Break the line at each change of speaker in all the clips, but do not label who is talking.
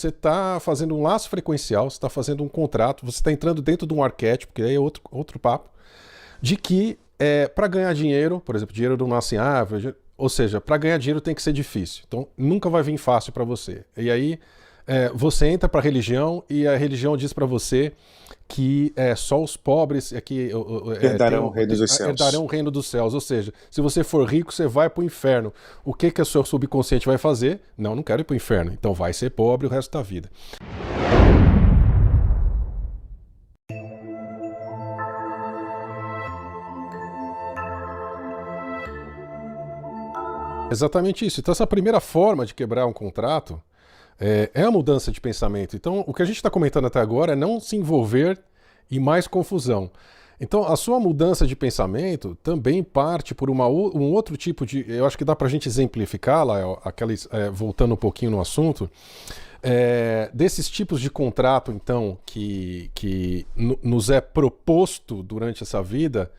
Você está fazendo um laço frequencial, você está fazendo um contrato, você está entrando dentro de um arquétipo, que aí é outro papo, de que para ganhar dinheiro, por exemplo, dinheiro não nasce em árvore, ou seja, para ganhar dinheiro tem que ser difícil. Então nunca vai vir fácil para você. E aí você entra para a religião e a religião diz para você que só os pobres
Herdarão o reino dos
herdarão o
céus.
reino dos céus. Ou seja, se você for rico, você vai para o inferno. O que o seu subconsciente vai fazer? Não, não quero ir para o inferno. Então vai ser pobre o resto da vida. Exatamente isso. Então essa primeira forma de quebrar um contrato é a mudança de pensamento. Então o que a gente está comentando até agora é não se envolver em mais confusão. Então a sua mudança de pensamento também parte por um outro tipo de... Eu acho que dá para a gente exemplificar, lá, voltando um pouquinho no assunto, desses tipos de contrato, então, que nos é proposto durante essa vida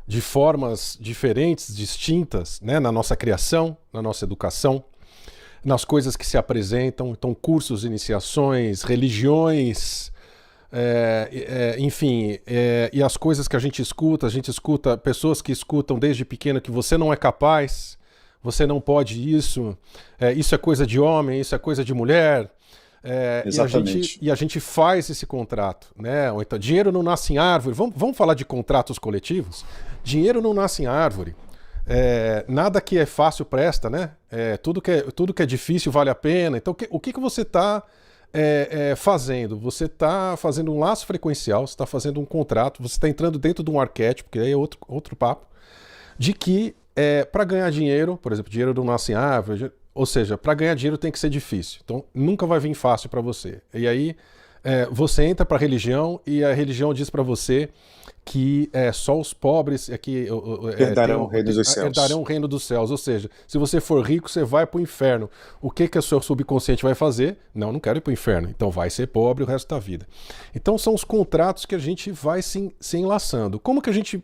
de formas diferentes, distintas, né, na nossa criação, na nossa educação, nas coisas que se apresentam, então cursos, iniciações, religiões, enfim, e as coisas que a gente escuta pessoas que escutam desde pequeno que você não é capaz, você não pode isso, isso é coisa de homem, isso é coisa de mulher,
Exatamente.
e a gente faz esse contrato, né? Ou então, dinheiro não nasce em árvore. Vamos falar de contratos coletivos? Dinheiro não nasce em árvore. Nada que é fácil presta, né? Tudo que é difícil vale a pena. Então, o que você está fazendo? Você está fazendo um laço frequencial, você está fazendo um contrato, você está entrando dentro de um arquétipo, que aí é outro papo, de que para ganhar dinheiro, por exemplo, dinheiro não nasce em árvore, ou seja, para ganhar dinheiro tem que ser difícil. Então nunca vai vir fácil para você. E aí você entra para a religião e a religião diz para você que só os pobres
Herdarão o reino dos
herdarão o
céus.
reino dos céus. Ou seja, se você for rico, você vai para o inferno. O que o seu subconsciente vai fazer? Não, não quero ir para o inferno. Então vai ser pobre o resto da vida. Então são os contratos que a gente vai se enlaçando. Como que a gente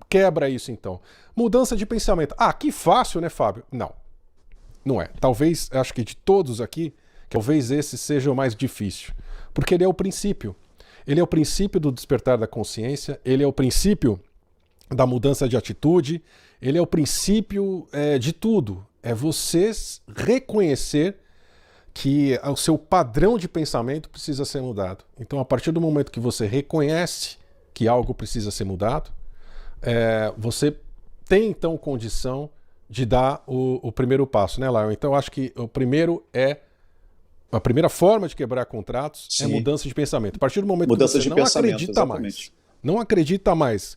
quebra isso então? Mudança de pensamento. Ah, que fácil, né, Fábio? Não, não é. Talvez, acho que de todos aqui, talvez esse seja o mais difícil. Porque ele é o princípio. Ele é o princípio do despertar da consciência, ele é o princípio da mudança de atitude, ele é o princípio de tudo. É você reconhecer que o seu padrão de pensamento precisa ser mudado. Então, a partir do momento que você reconhece que algo precisa ser mudado, você tem então condição de dar o primeiro passo, né, Lion? Então eu acho que a primeira forma de quebrar contratos é
Sim.
mudança de pensamento. A partir do momento que
Mudança
você
de
não
pensamento,
acredita mais,
exatamente.
não acredita mais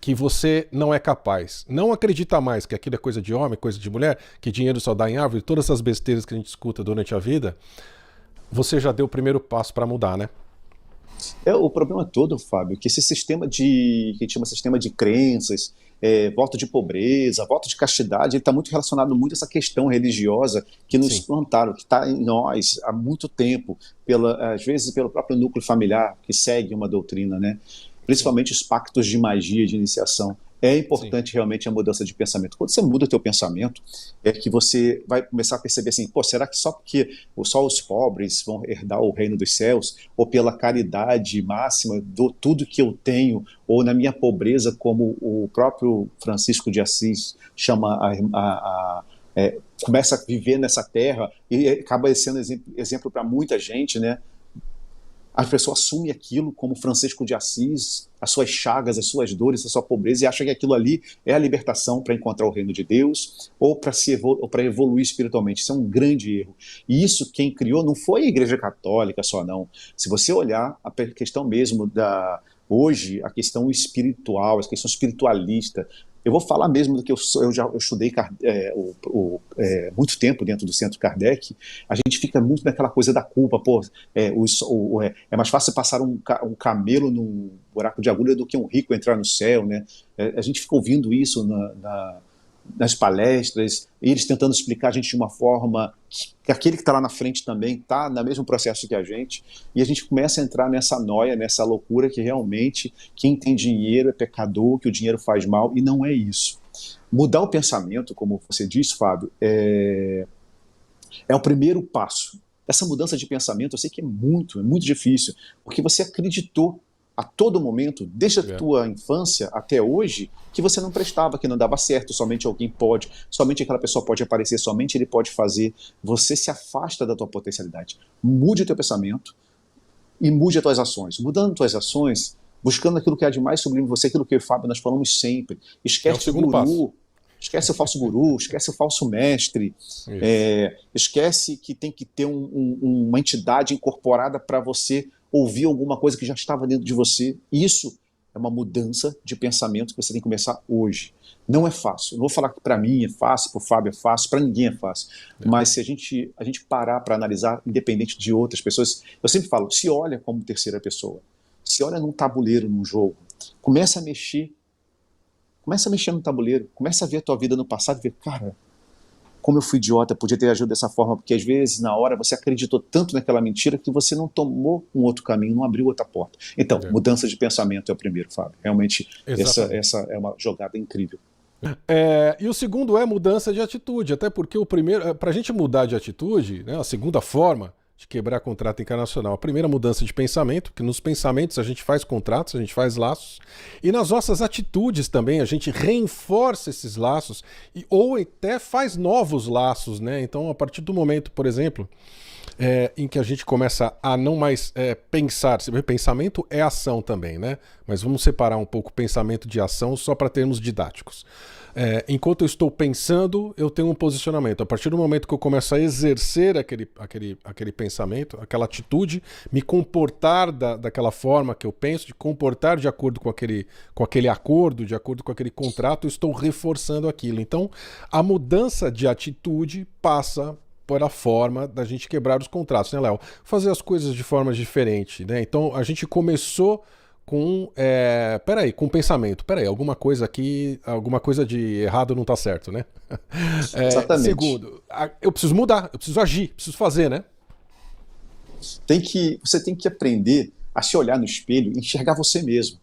que você não é capaz, não acredita mais que aquilo é coisa de homem, coisa de mulher, que dinheiro só dá em árvore, todas essas besteiras que a gente escuta durante a vida, você já deu o primeiro passo para mudar, né?
O problema todo, Fábio, que esse sistema que a gente chama sistema de crenças, voto de pobreza, voto de castidade, ele está muito relacionado muito a essa questão religiosa que nos
Sim,
plantaram, que está em nós há muito tempo, às vezes pelo próprio núcleo familiar que segue uma doutrina, né?
sim,
Principalmente os pactos de magia, de iniciação. É
sim.
importante realmente a mudança de pensamento. Quando você muda o teu pensamento, é que você vai começar a perceber assim, pô, será que só porque só os pobres vão herdar o reino dos céus, ou pela caridade máxima, do tudo que eu tenho, ou na minha pobreza, como o próprio Francisco de Assis chama começa a viver nessa terra e acaba sendo exemplo para muita gente, né? A pessoa assume aquilo como Francisco de Assis, as suas chagas, as suas dores, a sua pobreza, e acha que aquilo ali é a libertação para encontrar o reino de Deus ou para evoluir espiritualmente. Isso é um grande erro. E isso quem criou não foi a Igreja Católica só, não. Se você olhar a questão mesmo hoje, a questão espiritual, a questão espiritualista, eu vou falar mesmo do que eu estudei muito tempo dentro do Centro Kardec. A gente fica muito naquela coisa da culpa, pô, é mais fácil passar um camelo num buraco de agulha do que um rico entrar no céu, né? A gente fica ouvindo isso nas palestras, eles tentando explicar a gente de uma forma que aquele que está lá na frente também está no mesmo processo que a gente, e a gente começa a entrar nessa noia, nessa loucura que realmente quem tem dinheiro é pecador, que o dinheiro faz mal, e não é isso. Mudar o pensamento, como você disse, Fábio, é o primeiro passo. Essa mudança de pensamento eu sei que é muito difícil, porque você acreditou a todo momento, desde a tua infância até hoje, que você não prestava, que não dava certo, somente alguém pode, somente aquela pessoa pode aparecer, somente ele pode fazer. Você se afasta da tua potencialidade. Mude o teu pensamento e mude as tuas ações. Mudando as tuas ações, buscando aquilo que há de mais sublime em você, aquilo que eu e o Fábio nós falamos sempre. Esquece o guru, passo. Esquece o falso guru, esquece o falso mestre, esquece que tem que ter uma entidade incorporada para você ouvir alguma coisa que já estava dentro de você. Isso é uma mudança de pensamento que você tem que começar hoje. Não é fácil. Não vou falar que para mim é fácil, para o Fábio é fácil, para ninguém é fácil. Mas se a gente parar para analisar, independente de outras pessoas, eu sempre falo, se olha como terceira pessoa, se olha num tabuleiro, num jogo, começa a mexer no tabuleiro, começa a ver a tua vida no passado e ver, cara, como eu fui idiota, podia ter agido dessa forma, porque às vezes, na hora, você acreditou tanto naquela mentira que você não tomou um outro caminho, não abriu outra porta. Então, mudança de pensamento é o primeiro, Fábio. Realmente, essa é uma jogada incrível.
E o segundo é mudança de atitude, até porque o primeiro, para a gente mudar de atitude, né, a segunda forma de quebrar contrato internacional, a primeira mudança de pensamento, porque nos pensamentos a gente faz contratos, a gente faz laços, e nas nossas atitudes também a gente reforça esses laços, ou até faz novos laços, né? Então, a partir do momento, por exemplo, em que a gente começa a não mais pensar, pensamento é ação também, né? Mas vamos separar um pouco pensamento de ação só para termos didáticos. Enquanto eu estou pensando, eu tenho um posicionamento. A partir do momento que eu começo a exercer aquele pensamento, aquela atitude, me comportar daquela forma que eu penso, de comportar de acordo com aquele acordo, de acordo com aquele contrato, eu estou reforçando aquilo. Então, a mudança de atitude passa por a forma da gente quebrar os contratos, né, Léo? Fazer as coisas de forma diferente, né? Então, a gente começou com com pensamento. Alguma coisa aqui, alguma coisa de errado não tá certo, né?
Exatamente.
Segundo, eu preciso mudar, eu preciso agir, preciso fazer, né?
Você tem que aprender a se olhar no espelho e enxergar você mesmo.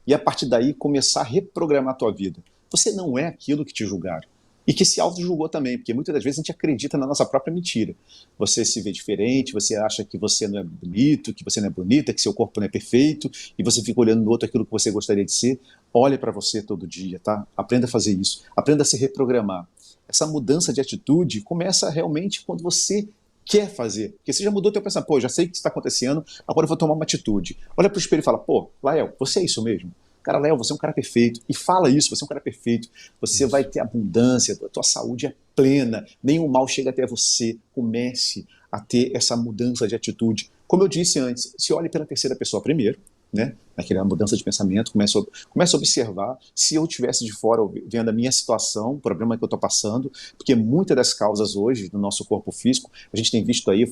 E a partir daí começar a reprogramar a tua vida. Você não é aquilo que te julgaram. E que se auto-julgou também, porque muitas das vezes a gente acredita na nossa própria mentira. Você se vê diferente, você acha que você não é bonito, que você não é bonita, que seu corpo não é perfeito, e você fica olhando no outro aquilo que você gostaria de ser. Olhe para você todo dia, tá? Aprenda a fazer isso. Aprenda a se reprogramar. Essa mudança de atitude começa realmente quando você quer fazer. Porque você já mudou teu pensamento. Pô, já sei o que está acontecendo, agora eu vou tomar uma atitude. Olha para o espelho e fala, pô, Lael, você é isso mesmo? Cara, Léo, você é um cara perfeito. E fala isso, você é um cara perfeito. Você vai ter abundância, a tua saúde é plena, nenhum mal chega até você. Comece a ter essa mudança de atitude. Como eu disse antes, se olhe pela terceira pessoa primeiro, né? Naquela mudança de pensamento, comece a observar se eu estivesse de fora vendo a minha situação, o problema que eu estou passando, porque muitas das causas hoje no nosso corpo físico, a gente tem visto aí,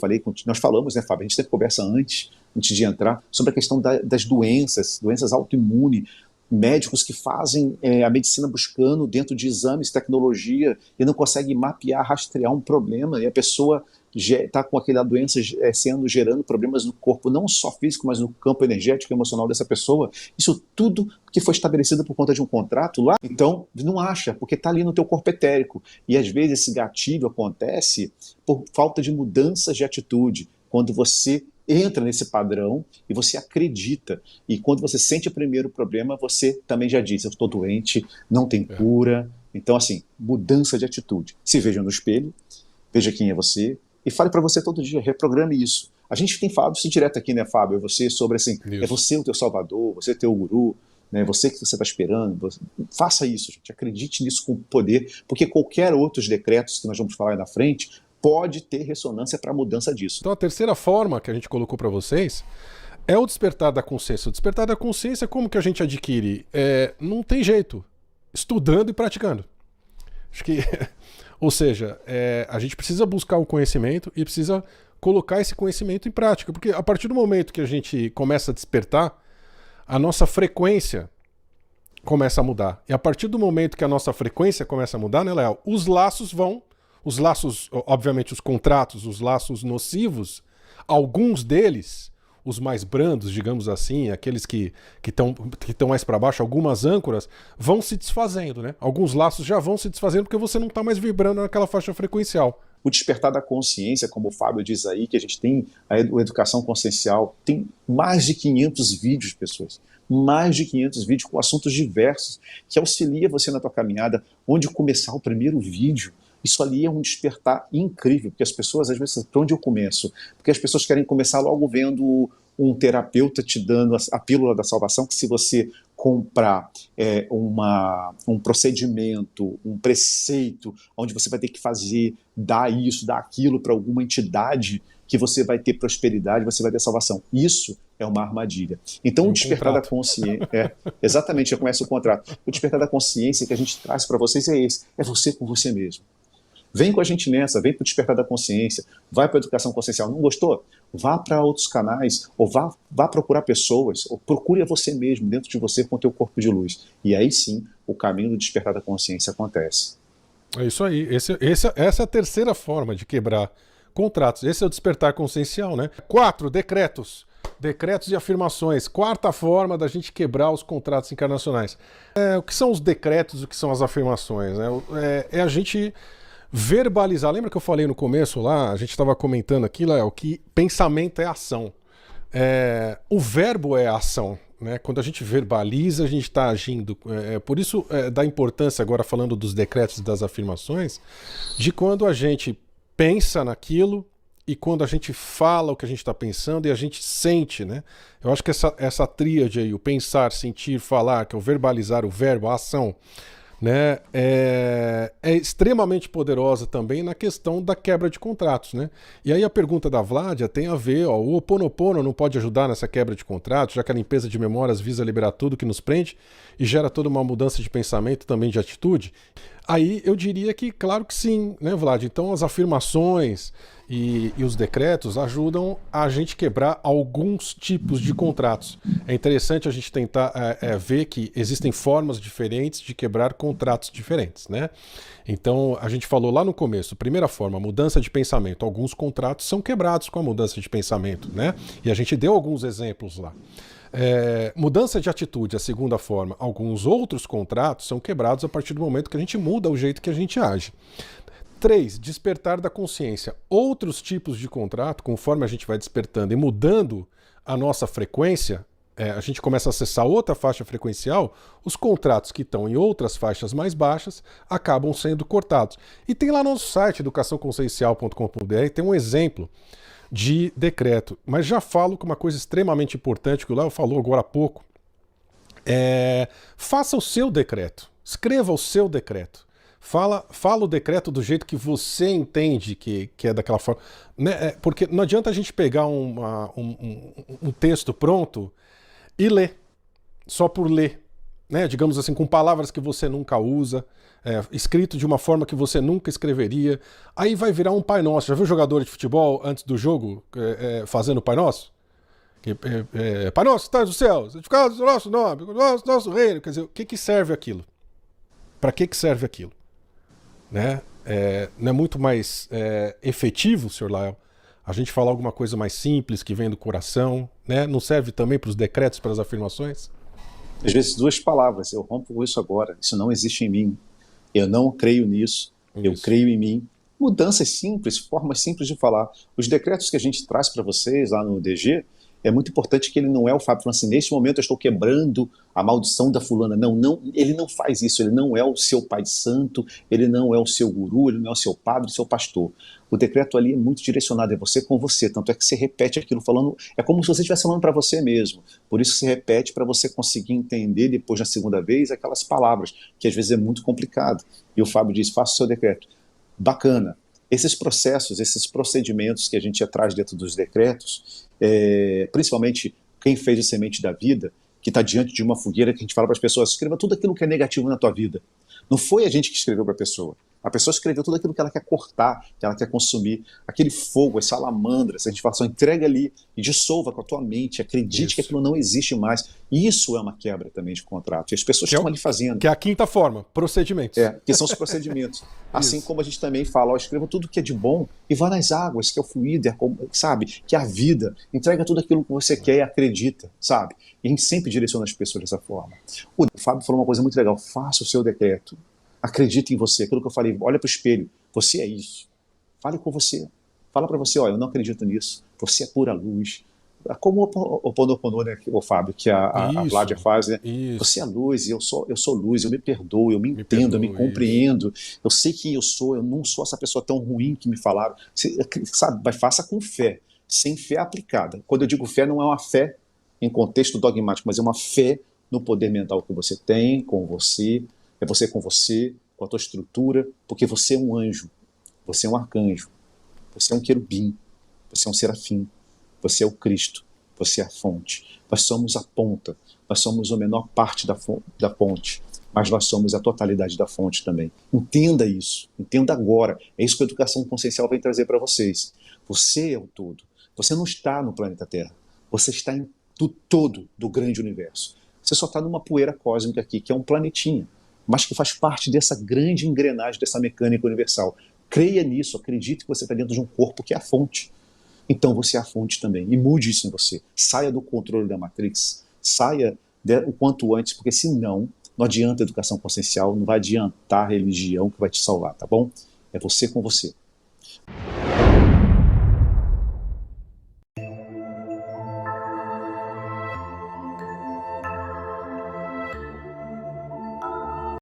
nós falamos, né, Fábio, a gente teve conversa antes de entrar, sobre a questão das doenças autoimunes, médicos que fazem a medicina buscando dentro de exames, tecnologia, e não conseguem mapear, rastrear um problema, e a pessoa está com aquela doença gerando problemas no corpo, não só físico, mas no campo energético e emocional dessa pessoa. Isso tudo que foi estabelecido por conta de um contrato lá, então não acha, porque está ali no teu corpo etérico. E às vezes esse gatilho acontece por falta de mudanças de atitude, quando você entra nesse padrão e você acredita. E quando você sente o primeiro problema, você também já diz, eu estou doente, não tem cura. Então, assim, mudança de atitude. Se veja no espelho, veja quem é você, e fale para você todo dia, reprograme isso. A gente tem falado isso direto aqui, né, Fábio? Você sobre assim, é você o teu salvador, você o teu guru, né, você que você está esperando. Faça isso, gente. Acredite nisso com poder, porque qualquer outros decretos que nós vamos falar aí na frente pode ter ressonância para a mudança disso.
Então a terceira forma que a gente colocou para vocês é o despertar da consciência. O despertar da consciência, como que a gente adquire? Não tem jeito. Estudando e praticando. Acho que... Ou seja, a gente precisa buscar o conhecimento e precisa colocar esse conhecimento em prática. Porque a partir do momento que a gente começa a despertar, a nossa frequência começa a mudar. E a partir do momento que a nossa frequência começa a mudar, né, Léo? Os laços, obviamente os contratos, os laços nocivos, alguns deles, os mais brandos, digamos assim, aqueles que estão mais para baixo, algumas âncoras, vão se desfazendo, né? Alguns laços já vão se desfazendo porque você não está mais vibrando naquela faixa frequencial.
O despertar da consciência, como o Fábio diz aí, que a gente tem a educação consciencial, tem mais de 500 vídeos, pessoas. Mais de 500 vídeos com assuntos diversos, que auxilia você na tua caminhada, onde começar o primeiro vídeo. Isso ali é um despertar incrível, porque as pessoas, às vezes, para onde eu começo? Porque as pessoas querem começar logo vendo um terapeuta te dando a pílula da salvação, que se você comprar um procedimento, um preceito, onde você vai ter que fazer, dar isso, dar aquilo para alguma entidade, que você vai ter prosperidade, você vai ter salvação. Isso é uma armadilha. Então, o despertar da consciência... exatamente, já começa o contrato. O despertar da consciência que a gente traz para vocês é esse. É você com você mesmo. Vem com a gente nessa, vem para o despertar da consciência, vai para a educação consciencial. Não gostou? Vá para outros canais, ou vá procurar pessoas, ou procure a você mesmo, dentro de você, com o teu corpo de luz. E aí sim, o caminho do despertar da consciência acontece.
É isso aí. Essa é a terceira forma de quebrar contratos. Esse é o despertar consciencial, né? 4, decretos. Decretos e afirmações. Quarta forma da gente quebrar os contratos encarnacionais. O que são os decretos e o que são as afirmações? Né? É a gente verbalizar. Lembra que eu falei no começo lá, a gente estava comentando aqui, Léo, que pensamento é ação. O verbo é ação. Né? Quando a gente verbaliza, a gente está agindo. Por isso, da importância, agora falando dos decretos e das afirmações, de quando a gente pensa naquilo e quando a gente fala o que a gente está pensando e a gente sente, né? Eu acho que essa tríade aí, o pensar, sentir, falar, que é o verbalizar, o verbo, a ação, né, é extremamente poderosa também na questão da quebra de contratos, né? E aí a pergunta da Vládia tem a ver, ó, o Ho'oponopono não pode ajudar nessa quebra de contratos, já que a limpeza de memórias visa liberar tudo que nos prende e gera toda uma mudança de pensamento e também de atitude? Aí eu diria que, claro que sim, né, Vlad? Então as afirmações e os decretos ajudam a gente quebrar alguns tipos de contratos. É interessante a gente tentar ver que existem formas diferentes de quebrar contratos diferentes, né? Então a gente falou lá no começo, primeira forma, mudança de pensamento. Alguns contratos são quebrados com a mudança de pensamento, né? E a gente deu alguns exemplos lá. Mudança de atitude, a segunda forma. Alguns outros contratos são quebrados a partir do momento que a gente muda o jeito que a gente age. 3. Despertar da consciência. Outros tipos de contrato, conforme a gente vai despertando e mudando a nossa frequência, a gente começa a acessar outra faixa frequencial, os contratos que estão em outras faixas mais baixas acabam sendo cortados. E tem lá no nosso site, educaçãoconsciencial.com.br, tem um exemplo de decreto. Mas já falo que uma coisa extremamente importante, que o Léo falou agora há pouco, faça o seu decreto. Escreva o seu decreto. Fala o decreto do jeito que você entende que é daquela forma. Né? Porque não adianta a gente pegar um texto pronto e ler, só por ler. Né? Digamos assim, com palavras que você nunca usa, escrito de uma forma que você nunca escreveria. Aí vai virar um Pai Nosso. Já viu jogador de futebol antes do jogo fazendo o Pai Nosso? Pai Nosso, que estás nos céus, santificado seja o nosso nome, nosso reino. Quer dizer, o que serve aquilo? Para que serve aquilo? Né? Não é muito mais efetivo, Sr. Lael, a gente falar alguma coisa mais simples, que vem do coração, né? Não serve também para os decretos, para as afirmações?
Às vezes 2 palavras, eu rompo com isso agora, isso não existe em mim, eu não creio nisso, eu creio em mim. Mudanças simples, formas simples de falar. Os decretos que a gente traz para vocês lá no DG, é muito importante que ele não é o Fábio falando assim, neste momento eu estou quebrando a maldição da fulana. Não, ele não faz isso, ele não é o seu pai santo, ele não é o seu guru, ele não é o seu padre, o seu pastor. O decreto ali é muito direcionado, é você com você, tanto é que você repete aquilo falando, é como se você estivesse falando para você mesmo. Por isso você repete para você conseguir entender depois na segunda vez aquelas palavras, que às vezes é muito complicado. E o Fábio diz, faça o seu decreto. Bacana. Esses processos, esses procedimentos que a gente traz dentro dos decretos, principalmente quem fez a semente da vida, que está diante de uma fogueira que a gente fala para as pessoas, escreva tudo aquilo que é negativo na tua vida. Não foi a gente que escreveu para a pessoa. A pessoa escreveu tudo aquilo que ela quer cortar, que ela quer consumir. Aquele fogo, as salamandras, a gente fala assim, entrega ali e dissolva com a tua mente, acredite que
Isso.
aquilo não existe mais. Isso é uma quebra também de contrato. E as pessoas
Que é,
estão ali fazendo.
que é a quinta forma, procedimentos.
Que são os procedimentos. Assim
Isso.
como a gente também fala, ó, escreva tudo que é de bom e vá nas águas, que é o fluido, sabe? Que é a vida. Entrega tudo aquilo que você quer e acredita, sabe? E a gente sempre direciona as pessoas dessa forma. O Fábio falou uma coisa muito legal, faça o seu decreto. Acredite em você. Aquilo que eu falei, olha para o espelho. Você é isso. Fale com você. Fala para você, ó, eu não acredito nisso. Você é pura luz. Como o Ponopono, né, o Fábio, que a Vládia faz, né?
Isso.
Você é luz, eu sou luz, eu me perdoo, eu me entendo, eu me compreendo, eu sei quem eu sou, eu não sou essa pessoa tão ruim que me falaram. Você, sabe, faça com fé, sem fé aplicada. Quando eu digo fé, não é uma fé em contexto dogmático, mas é uma fé no poder mental que você tem, com você, é você com você, com a tua estrutura, porque você é um anjo, você é um arcanjo, você é um querubim, você é um serafim, você é o Cristo, você é a fonte. Nós somos a ponta, nós somos a menor parte da ponte, mas nós somos a totalidade da fonte também. Entenda isso, entenda agora. É isso que a educação consciencial vem trazer para vocês. Você é o todo. Você não está no planeta Terra, você está em todo do grande universo. Você só está numa poeira cósmica aqui, que é um planetinha, mas que faz parte dessa grande engrenagem, dessa mecânica universal. Creia nisso, acredite que você está dentro de um corpo que é a fonte. Então você é a fonte também. E mude isso em você. Saia do controle da Matrix. Saia o quanto antes, porque senão não adianta a educação consciencial, não vai adiantar a religião que vai te salvar, tá bom? É você com você.